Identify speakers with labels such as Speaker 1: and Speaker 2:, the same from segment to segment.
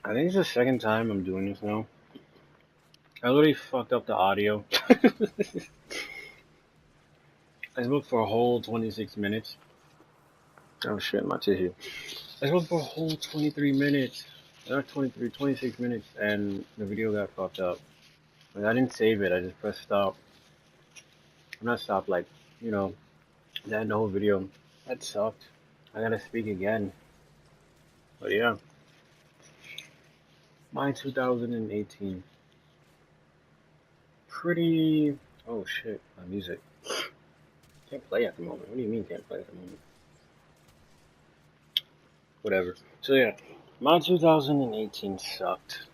Speaker 1: I think it's the second time I'm doing this now. I literally fucked up the audio. I spoke for a whole 26 minutes. Oh shit, my tissue. I spoke for a whole 23 minutes. Not 23, 26 minutes, and the video got fucked up. Like, I didn't save it, I just pressed stop. Not stop, like, you know, that the whole video. That sucked. I gotta speak again. But yeah, my 2018. Pretty. Oh shit, my music. Can't play at the moment. What do you mean can't play at the moment? Whatever. So yeah, my 2018 sucked.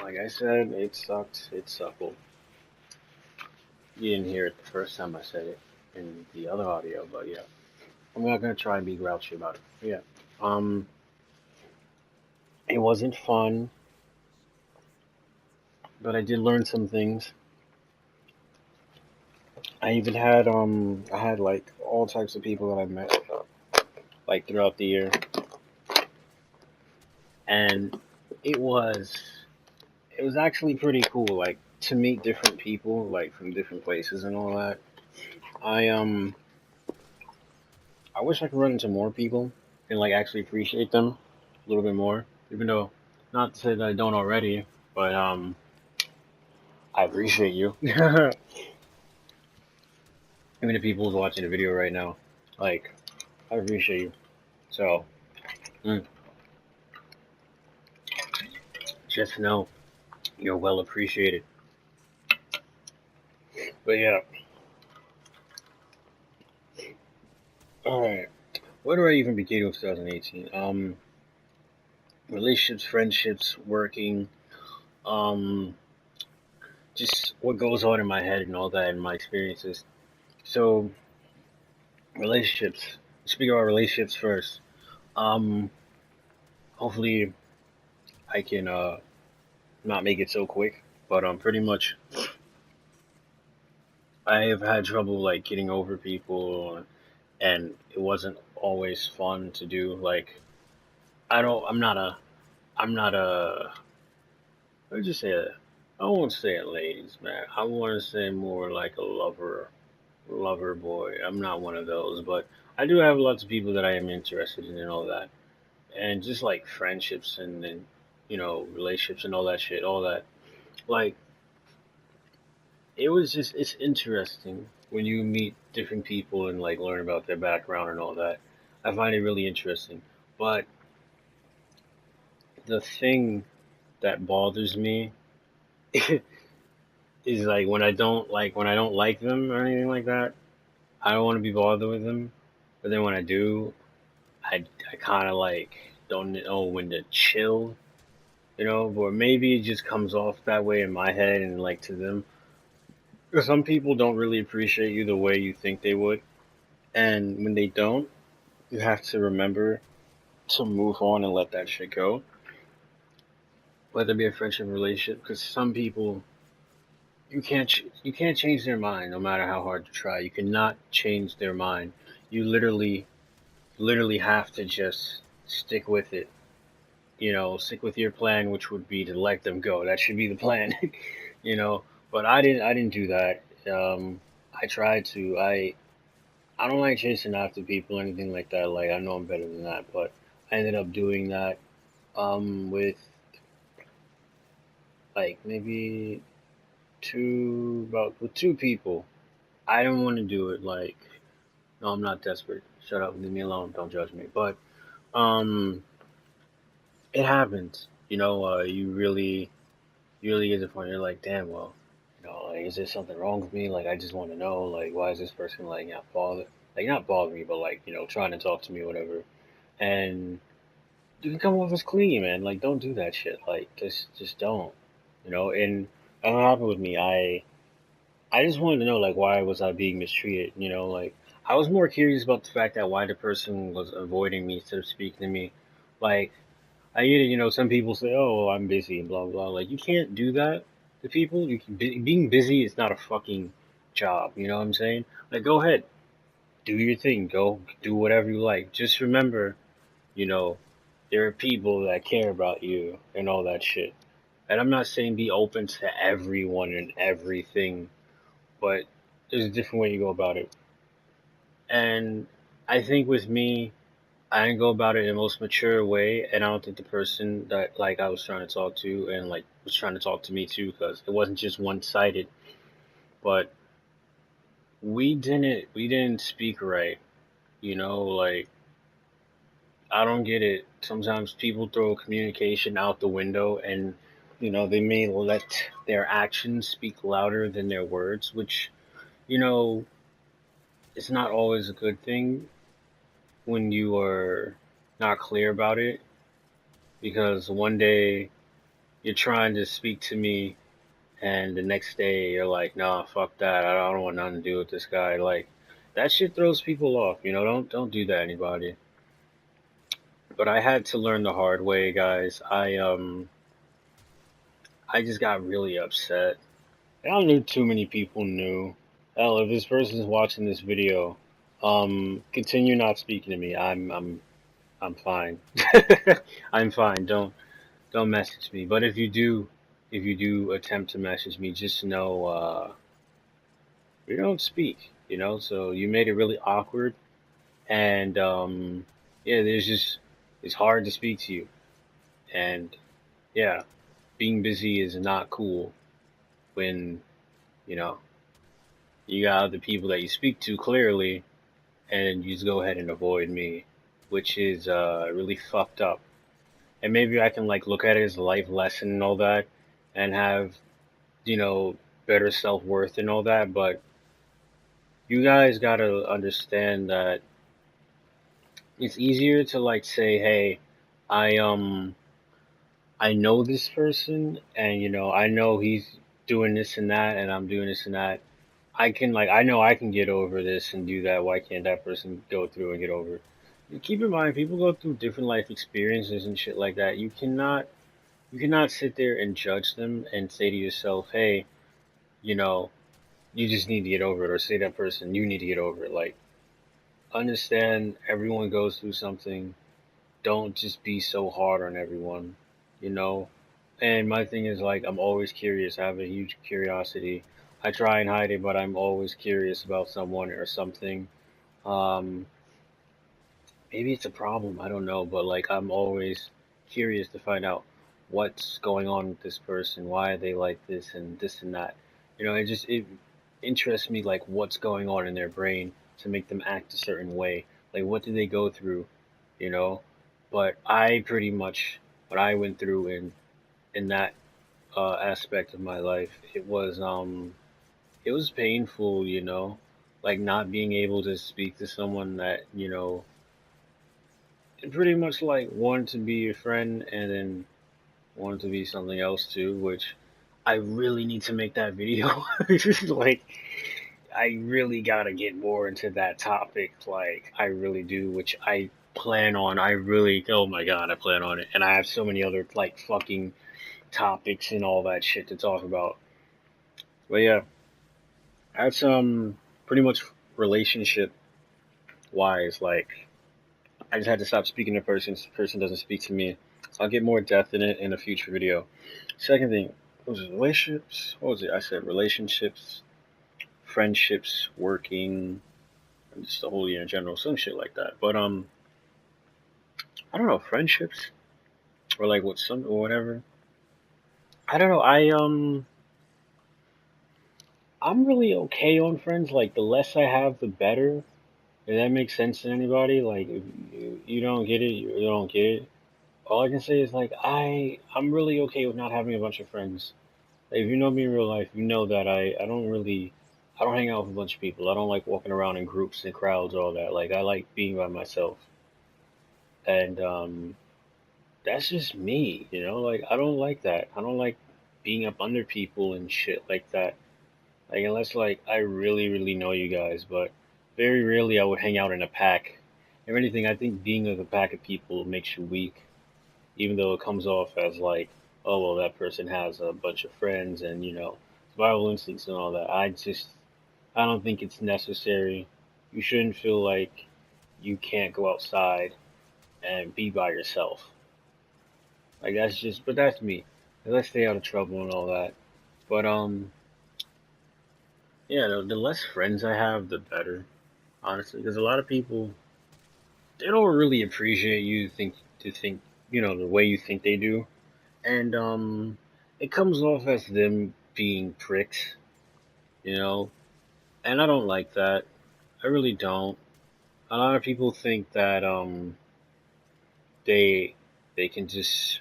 Speaker 1: Like I said, it sucked. It suckled. You didn't hear it the first time I said it in the other audio, but yeah, I'm not gonna try and be grouchy about it. But yeah, um, it wasn't fun, but I did learn some things. I had like all types of people that I met like throughout the year, and it was it was actually pretty cool. Like to meet different people, like from different places and all that. I I wish I could run into more people and like actually appreciate them a little bit more. Even though, not to say that I don't already, but I appreciate you. Even the people who's watching the video right now, like I appreciate you. So mm, just know you're well appreciated. But yeah, all right. Where do I even begin with 2018? Relationships, friendships, working, um, just what goes on in my head and all that, and my experiences. So relationships. Speak about relationships first. Um, hopefully I can not make it so quick, but pretty much I have had trouble like getting over people, and it wasn't always fun to do. Like I don't, I'm not a, what would you say? I won't say a ladies man. I want to say more like a lover boy. I'm not one of those, but I do have lots of people that I am interested in and all that. And just like friendships and relationships and all that shit, all that. Like it's interesting when you meet different people and like learn about their background and all that. I find it really interesting. But the thing that bothers me is like when I don't like them or anything like that. I don't want to be bothered with them. But then when I do, I kind of like don't know when to chill, or maybe it just comes off that way in my head and like to them. Some people don't really appreciate you the way you think they would, and when they don't, you have to remember to move on and let that shit go. Whether it be a friendship or relationship, because some people you can't change their mind no matter how hard you try. You cannot change their mind. You literally have to just stick with it. Stick with your plan, which would be to let them go. That should be the plan. you know. But I didn't do that. I tried to. I don't like chasing after people or anything like that. Like I know I'm better than that, but I ended up doing that. With like maybe with two people. I don't want to do it. Like no, I'm not desperate. Shut up, leave me alone. Don't judge me. But um, it happens. You really get to the point. You're like, damn, well, like, is there something wrong with me? Like, I just want to know, like, why is this person like not bother me, but like, trying to talk to me, or whatever. And you can come off as clingy, man. Like, don't do that shit. Like, just don't. And that happened with me. I just wanted to know, like, why was I being mistreated? Like, I was more curious about the fact that why the person was avoiding me instead of speaking to me. Like, I get it, some people say, oh, I'm busy and blah, blah. Like, you can't do that to people. Being busy is not a fucking job. You know what I'm saying? Like, go ahead, do your thing. Go do whatever you like. Just remember, you know, there are people that care about you and all that shit. And I'm not saying be open to everyone and everything, but there's a different way you go about it. And I think with me, I didn't go about it in the most mature way, and I don't think the person that like I was trying to talk to and like was trying to talk to me too, because it wasn't just one sided. But we didn't speak right, like I don't get it. Sometimes people throw communication out the window, and they may let their actions speak louder than their words, which you know it's not always a good thing when you are not clear about it, because one day you're trying to speak to me and the next day you're like, nah, fuck that. I don't want nothing to do with this guy. Like that shit throws people off. Don't do that, anybody. But I had to learn the hard way, guys. I just got really upset. I don't knew too many people knew. Hell, if this person's watching this video, continue not speaking to me. I'm fine. I'm fine. Don't message me. But if you do attempt to message me, just know we don't speak. So you made it really awkward, and yeah, it's hard to speak to you, and yeah, being busy is not cool when you know you got other people that you speak to clearly, and you just go ahead and avoid me, which is really fucked up. And maybe I can like look at it as a life lesson and all that, and have you know better self worth and all that. But you guys gotta understand that it's easier to like say, hey, I I know this person, and I know he's doing this and that, and I'm doing this and that. I know I can get over this and do that. Why can't that person go through and get over it? Keep in mind, people go through different life experiences and shit like that. You cannot sit there and judge them and say to yourself, hey, you know, you just need to get over it, or say to that person, you need to get over it. Like, understand everyone goes through something. Don't just be so hard on everyone, you know? And my thing is, like, I'm always curious. I have a huge curiosity. I try and hide it, but I'm always curious about someone or something. Um, Maybe it's a problem, I don't know, but like I'm always curious to find out what's going on with this person, why are they like this and that. It interests me, like what's going on in their brain to make them act a certain way. Like what did they go through, you know? But I pretty much what I went through in that aspect of my life, it was painful, like not being able to speak to someone that, pretty much like wanted to be your friend and then wanted to be something else too, which I really need to make that video. Like, I really gotta get more into that topic. Like, I really do, which I plan on. Oh my god, I plan on it. And I have so many other, like, fucking topics and all that shit to talk about. But yeah, that's, pretty much relationship wise. Like, I just had to stop speaking to person. This person doesn't speak to me. I'll get more depth in it in a future video. Second thing, what was it? Relationships? What was it? I said relationships, friendships, working, and just the whole year in general, some shit like that. But I don't know, friendships or like what some or whatever. I don't know. I'm really okay on friends. Like the less I have, the better. If that makes sense to anybody, like if you don't get it, you don't get it. All I can say is like I'm really okay with not having a bunch of friends. Like, if you know me in real life, you know that I don't hang out with a bunch of people. I don't like walking around in groups and crowds, all that. Like I like being by myself, and that's just me. Like I don't like that. I don't like being up under people and shit like that. Like unless like I really really know you guys, but very rarely I would hang out in a pack. If anything, I think being with a pack of people makes you weak, even though it comes off as like, oh well, that person has a bunch of friends and survival instincts and all that. I don't think it's necessary. You shouldn't feel like you can't go outside and be by yourself. Like but that's me. Let's stay out of trouble and all that. But yeah, the less friends I have, the better, honestly. Because a lot of people, they don't really appreciate you think the way you think they do, and it comes off as them being pricks, you know. And I don't like that. I really don't. A lot of people think that they they can just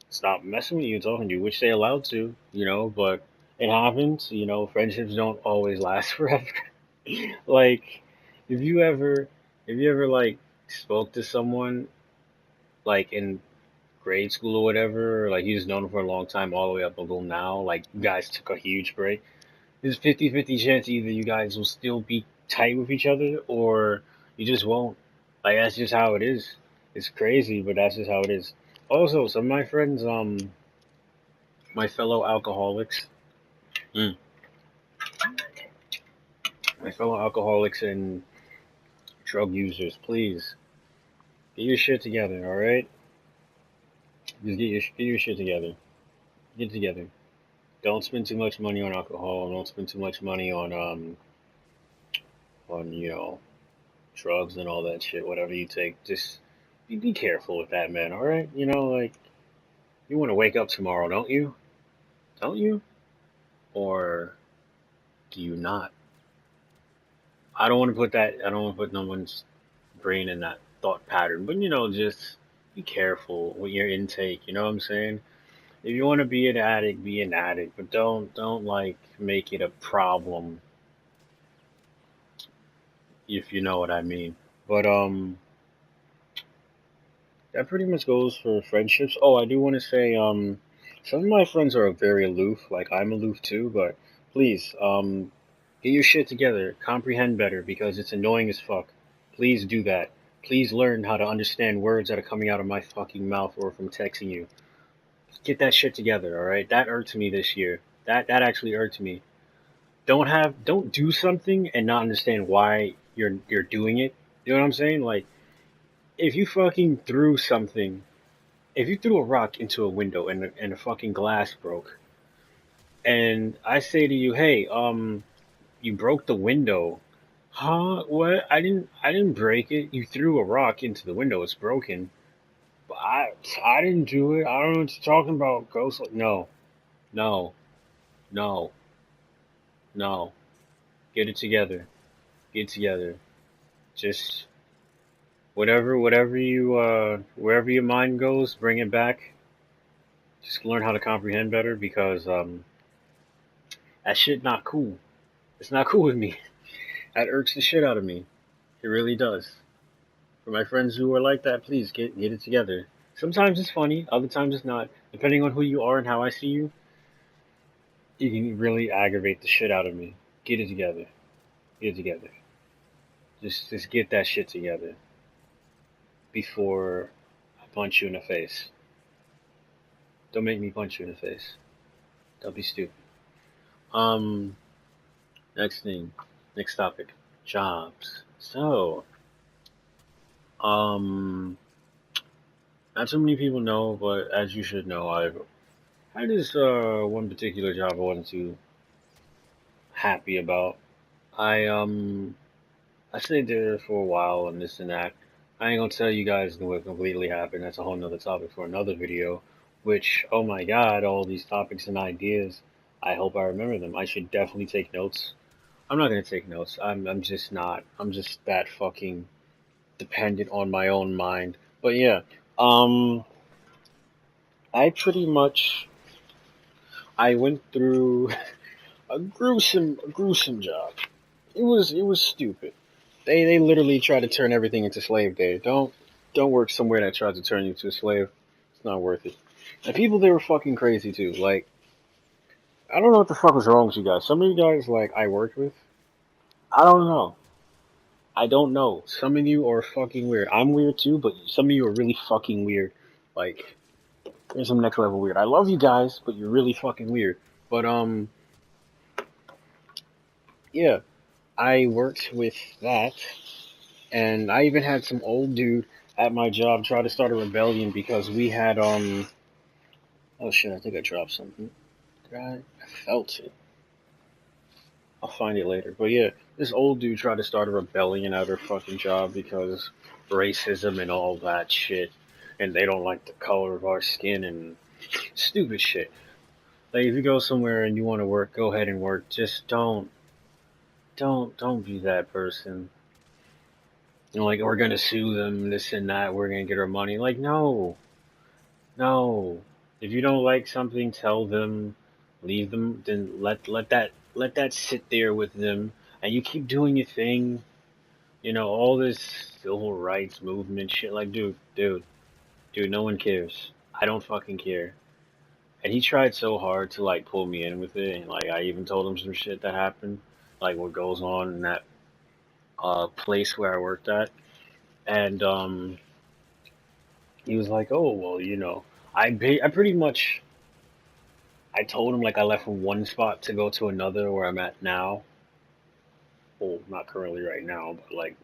Speaker 1: stop messing with you and talking to you, which they allowed to, but it happens, friendships don't always last forever. Like, if you ever, like spoke to someone like in grade school or whatever, or like you just known them for a long time all the way up until now, like you guys took a huge break, there's 50-50 chance either you guys will still be tight with each other or you just won't. Like that's just how it is. It's crazy, but that's just how it is. Also, some of my friends, my fellow alcoholics, mm, and drug users, please get your shit together. All right, just get your shit together. Get it together. Don't spend too much money on alcohol. Don't spend too much money on drugs and all that shit. Whatever you take, just be careful with that, man. All right, like you want to wake up tomorrow, don't you? Don't you? Or do you not? I don't want to put that. I don't want to put no one's brain in that thought pattern. But just be careful with your intake. You know what I'm saying? If you want to be an addict, be an addict, but don't like make it a problem. If you know what I mean. But that pretty much goes for friendships. Oh, I do want to say some of my friends are very aloof. Like I'm aloof too. But please get your shit together. Comprehend better because it's annoying as fuck. Please do that. Please learn how to understand words that are coming out of my fucking mouth or from texting you. Get that shit together, alright? That irked me this year. That actually irked me. Don't do something and not understand why you're doing it. You know what I'm saying? Like if you fucking threw something, if you threw a rock into a window and a fucking glass broke, and I say to you, hey, you broke the window. Huh? What? I didn't break it. You threw a rock into the window. It's broken. But I didn't do it. I don't know what you're talking about, ghost. No, no, no, no. Get it together. Get it together. Just whatever you wherever your mind goes, bring it back. Just learn how to comprehend better because that shit not cool. It's not cool with me. That irks the shit out of me. It really does. For my friends who are like that, please get it together. Sometimes it's funny, other times it's not. Depending on who you are and how I see you, you can really aggravate the shit out of me. Get it together. Get it together. Just get that shit together before I punch you in the face. Don't make me punch you in the face. Don't be stupid. Um, next thing, next topic, jobs. So, um, not too many people know, but as you should know, I've had this one particular job I wasn't too happy about. I I stayed there for a while and this and that. I ain't gonna tell you guys what completely happened. That's a whole nother topic for another video. Which, oh my god, all these topics and ideas. I hope I remember them. I should definitely take notes. I'm not gonna take notes. I'm just not. I'm just that fucking dependent on my own mind. But yeah, um, I pretty much I went through a gruesome job. It was stupid. They literally try to turn everything into slave day. Don't work somewhere that tries to turn you into a slave. It's not worth it. And people they were fucking crazy too. Like I don't know what the fuck was wrong with you guys. Some of you guys like I worked with. I don't know. I don't know. Some of you are fucking weird. I'm weird too, but some of you are really fucking weird. Like there's some next level weird. I love you guys, but you're really fucking weird. But yeah, I worked with that. And I even had some old dude at my job try to start a rebellion because we had Oh shit, I think I dropped something. I felt it. I'll find it later. But yeah, this old dude tried to start a rebellion at her fucking job because racism and all that shit. And they don't like the color of our skin and stupid shit. Like if you go somewhere and you want to work, go ahead and work. Just don't be that person. You know, like we're gonna sue them, this and that. We're gonna get our money. Like no, no. If you don't like something, tell them, leave them. Then let that sit there with them, and you keep doing your thing. You know all this civil rights movement shit. Like dude, no one cares. I don't fucking care. And he tried so hard to like pull me in with it, and like I even told him some shit that happened, like what goes on in that place where I worked at, and he was like, oh well, I pretty much I told him like I left from one spot to go to another where I'm at now. Well, not currently right now, but like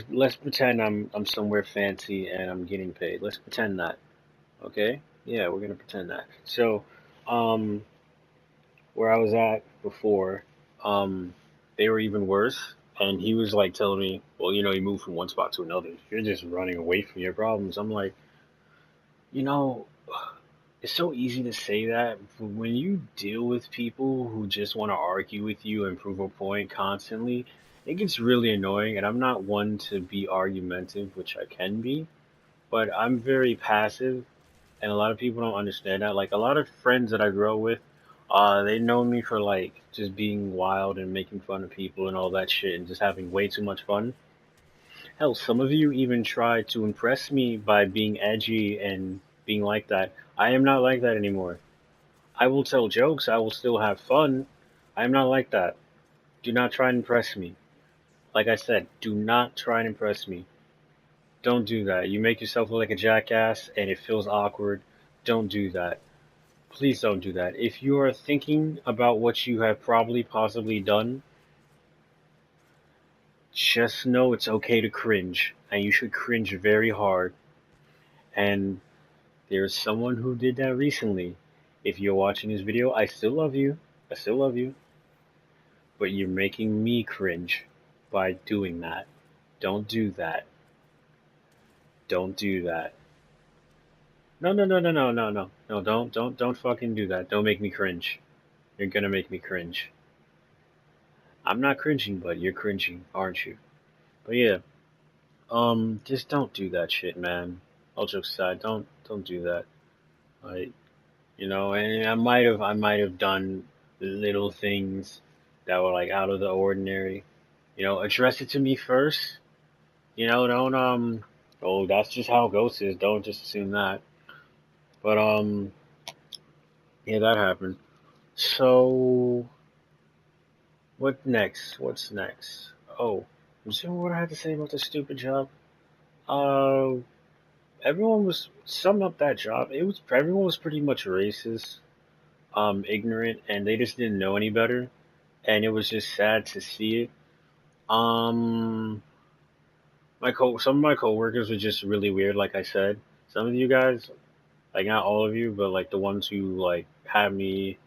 Speaker 1: let's pretend I'm somewhere fancy and I'm getting paid. Let's pretend that, okay? Yeah, we're gonna pretend that. So, um, where I was at before, um, they were even worse. And he was like telling me, well, you moved from one spot to another. You're just running away from your problems. I'm like, you know, it's so easy to say that, but when you deal with people who just want to argue with you and prove a point constantly, it gets really annoying. And I'm not one to be argumentative, which I can be, but I'm very passive, and a lot of people don't understand that. Like a lot of friends that I grow with, they know me for like just being wild and making fun of people and all that shit and just having way too much fun. Hell, some of you even try to impress me by being edgy and being like that. I am not like that anymore. I will tell jokes, I will still have fun. I am not like that. Do not try and impress me. Like I said, do not try and impress me. Don't do that. You make yourself look like a jackass and it feels awkward. Don't do that. Please don't do that. If you are thinking about what you have probably possibly done, just know it's okay to cringe. And you should cringe very hard. And there's someone who did that recently. If you're watching this video, I still love you. I still love you. But you're making me cringe by doing that. Don't do that. Don't do that. No, no, no, no, no, no, no. No, don't fucking do that. Don't make me cringe. You're gonna make me cringe. I'm not cringing, but you're cringing, aren't you? But yeah, just don't do that shit, man. All jokes aside, don't do that. Like, and I might have done little things that were like out of the ordinary. Address it to me first. Don't oh, that's just how ghosts is. Don't just assume that. But yeah, that happened. So what next? What's next? Oh, is what I had to say about this stupid job? Uh, everyone was sum up that job. Everyone was pretty much racist, ignorant, and they just didn't know any better. And it was just sad to see it. Um, some of my coworkers were just really weird. Like I said, some of you guys, like not all of you, but like the ones who like have me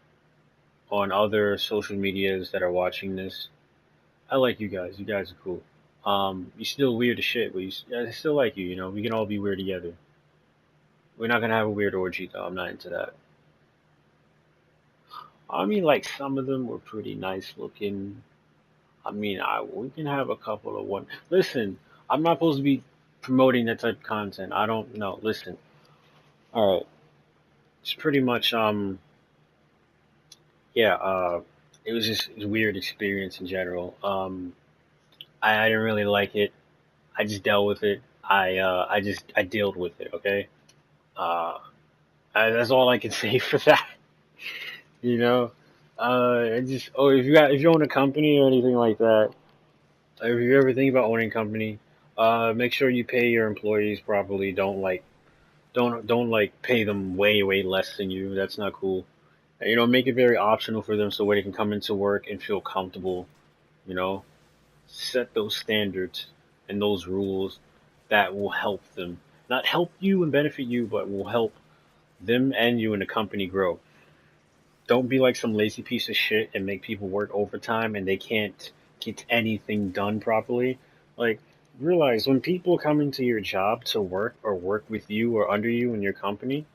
Speaker 1: on other social medias that are watching this. I like you guys. You guys are cool. You still weird as shit, but I still like you. We can all be weird together. We're not gonna have a weird orgy though. I'm not into that. I mean, like some of them were pretty nice looking. I mean, we can have a couple of one. Listen, I'm not supposed to be promoting that type of content. I don't know. Listen, all right. It's pretty much yeah. It was just a weird experience in general. I didn't really like it. I just dealt with it. I dealt with it. Okay. Uh, that's all I can say for that. You know. If you own a company or anything like that, if you ever think about owning a company, make sure you pay your employees properly. Don't like pay them way less than you. That's not cool. Make it very optional for them so where they can come into work and feel comfortable. You know, set those standards and those rules that will help them, not help you and benefit you, but will help them and you and the company grow. Don't be like some lazy piece of shit and make people work overtime and they can't get anything done properly. Like, realize when people come into your job to work or work with you or under you in your company,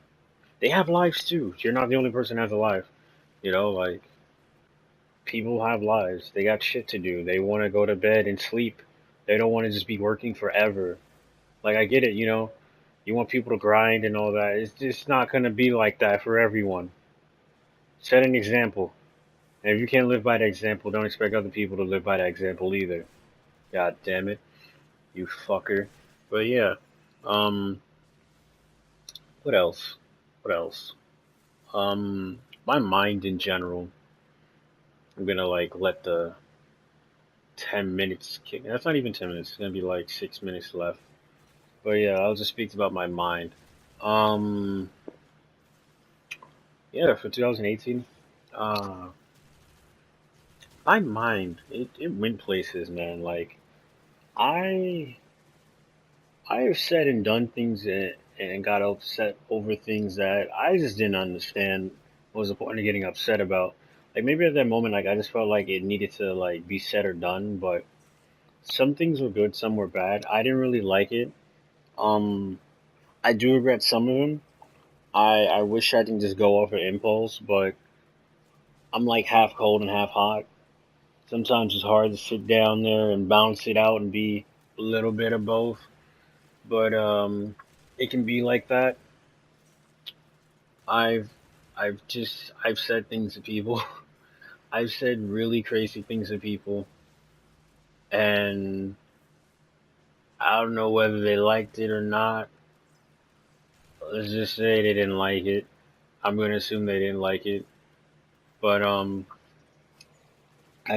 Speaker 1: they have lives too. You're not the only person that has a life. Like, people have lives. They got shit to do. They want to go to bed and sleep. They don't want to just be working forever. Like, I get it, you want people to grind and all that. It's just not going to be like that for everyone. Set an example. And if you can't live by that example, don't expect other people to live by that example either. God damn it, you fucker. But yeah, um, what else? What else? My mind in general. I'm gonna like let the 10 minutes kick. That's not even 10 minutes. It's gonna be like 6 minutes left. But yeah, I'll just speak about my mind. Um, yeah, for 2018, uh, my mind it went places, man. Like I I have said and done things and got upset over things that I just didn't understand what was the point of getting upset about. Like maybe at that moment, like I just felt like it needed to like be said or done. But some things were good, some were bad. I didn't really like it. Um, I do regret some of them. I wish I didn't just go off of impulse, but I'm like half cold and half hot. Sometimes it's hard to sit down there and balance it out and be a little bit of both. But it can be like that. I've I've said things to people. I've said really crazy things to people, and I don't know whether they liked it or not. Let's just say they didn't like it. I'm gonna assume they didn't like it, but I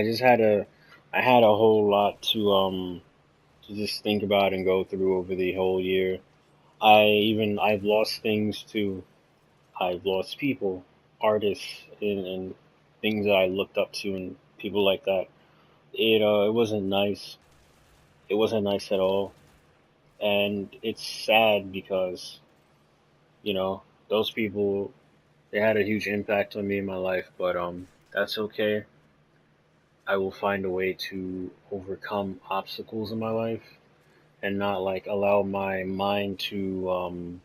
Speaker 1: just I had a whole lot to just think about and go through over the whole year. I've lost things too. I've lost people, artists, and things that I looked up to, and people like that. It wasn't nice. It wasn't nice at all, and it's sad because you know those people they had a huge impact on me in my life. But that's okay. I will find a way to overcome obstacles in my life and not like allow my mind to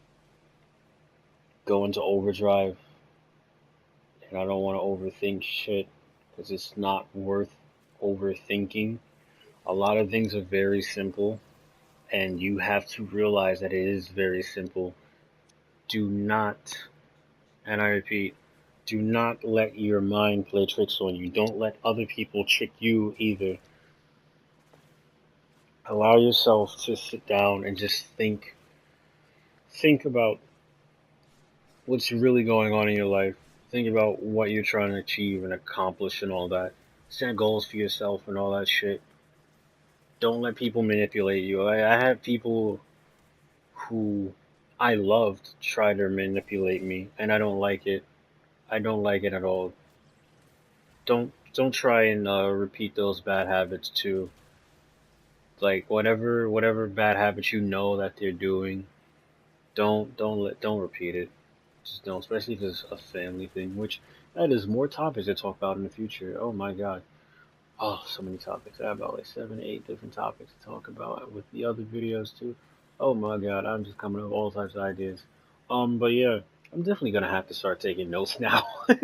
Speaker 1: go into overdrive. And I don't want to overthink shit because it's not worth overthinking. A lot of things are very simple, and you have to realize that it is very simple. Do not, and I repeat, do not let your mind play tricks on you. Don't let other people trick you either. Allow yourself to sit down and just think. Think about what's really going on in your life. Think about what you're trying to achieve and accomplish and all that. Set goals for yourself and all that shit. Don't let people manipulate you. I had people who I loved try to manipulate me, and I don't like it. I don't like it at all. Don't try and repeat those bad habits too. Like whatever bad habits you know that they're doing, don't repeat it. Just don't, especially if it's a family thing. Which that is more topics to talk about in the future. Oh my god. Oh, so many topics. I have about like 7, 8 different topics to talk about with the other videos too. Oh my god, I'm just coming up with all types of ideas. But yeah, I'm definitely gonna have to start taking notes now. I'm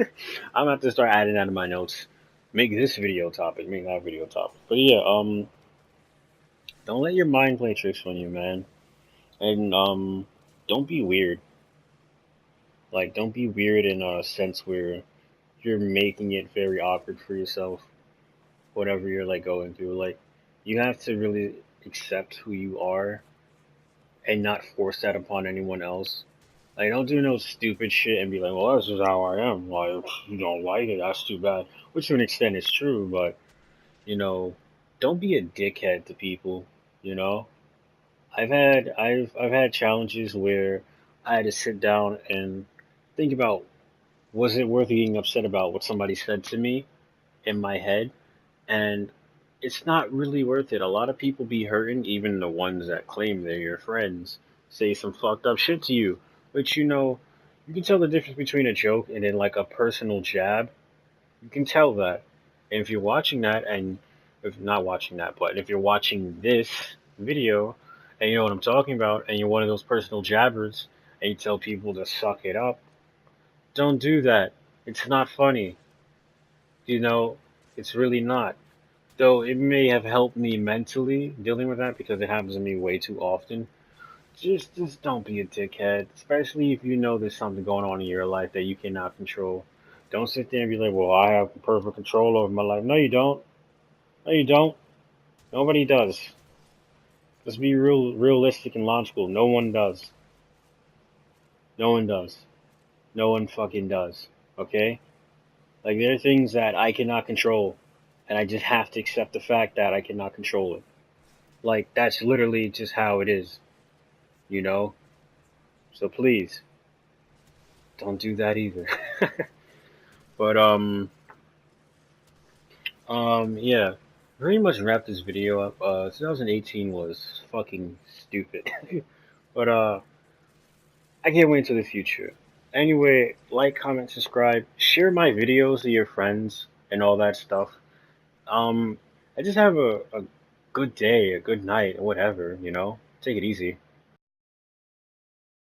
Speaker 1: gonna have to start adding that to my notes. Make this video topic, make that video topic. But yeah, don't let your mind play tricks on you, man. And don't be weird. Like, don't be weird in a sense where you're making it very awkward for yourself. Whatever you're like going through, like, you have to really accept who you are and not force that upon anyone else. Like, don't do no stupid shit and be like, well, this is how I am. Like, if you don't like it, that's too bad. Which to an extent is true, but, you know, don't be a dickhead to people, you know? I've had challenges where I had to sit down and think about was it worth getting upset about what somebody said to me in my head? And it's not really worth it. A lot of people be hurting, even the ones that claim they're your friends, say some fucked up shit to you. But You can tell the difference between a joke and then like a personal jab. You can tell that. And if you're watching that, and if not watching that, but if you're watching this video and you know what I'm talking about, and you're one of those personal jabbers, and you tell people to suck it up, don't do that. It's not funny. You know, it's really not. Though it may have helped me mentally dealing with that because it happens to me way too often. Just don't be a dickhead, especially if you know there's something going on in your life that you cannot control. Don't sit there and be like, "Well, I have perfect control over my life." No, you don't. No, you don't. Nobody does. Let's be realistic and logical. No one does. No one does. No one fucking does. Okay? Like there are things that I cannot control, and I just have to accept the fact that I cannot control it. Like that's literally just how it is, you know? So please, don't do that either. But yeah. Pretty much wrap this video up. 2018 was fucking stupid. But I can't wait until the future. Anyway, like, comment, subscribe, share my videos to your friends and all that stuff. I just have a good day, a good night, whatever, you know? Take it easy.